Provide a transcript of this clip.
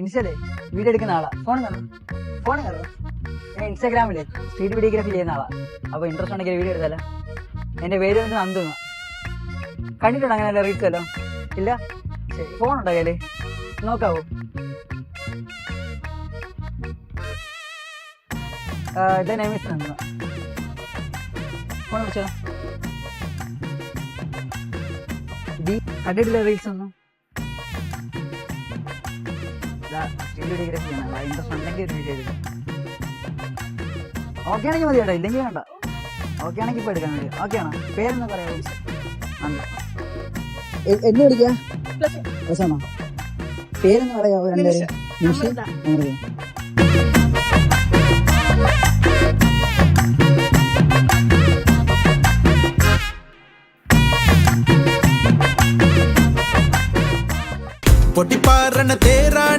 ഇൻസ്റ്റയിലെ video എടുക്കുന്ന ആളാ. Phone കണ്ടോ? ഞാൻ ഇൻസ്റ്റാഗ്രാമില് സ്ട്രീറ്റ് വീഡിയോഗ്രാഫി ചെയ്യുന്ന ആളാ. അപ്പൊ ഇൻട്രസ്റ്റ് ഉണ്ടെങ്കിൽ വീഡിയോ എടുത്താലോ? എന്റെ പേര് വന്ന് നന്ദു. കണ്ടിട്ടുണ്ടോ അങ്ങനെ റീൽസ് വല്ലോ? ഇല്ല. ശരി, ഫോൺ ഉണ്ടോ കയ്യില്? നോക്കാവോ? ഇതേ നെയ്മീസ് നന്ദു. ഫോൺ വിളിച്ചോ. കണ്ടിട്ടില്ല റീൽസ് ഒന്നും. വീഡിയോഗ്രാഫി ചെയ്യണം. ഇൻട്രസ്റ്റ് ഉണ്ടെങ്കിൽ ഒരു വീഡിയോ എടുക്കാം. ഓക്കെ ആണെങ്കിൽ മതി കേട്ടോ, ഇല്ലെങ്കിൽ വേണ്ട. ഓക്കെ ആണെങ്കിൽ ഇപ്പൊ എടുക്കാൻ വേണ്ടി. ഓക്കെ ആണോ? പേരെന്ന് പറയാമോ? എന്ന് വിളിക്കാം. രസമാണോ? പേരെന്ന് പറയാമോ? രണ്ടുപേര് നിമിഷ അമൃത. പൊട്ടിപ്പാറണ തേരാ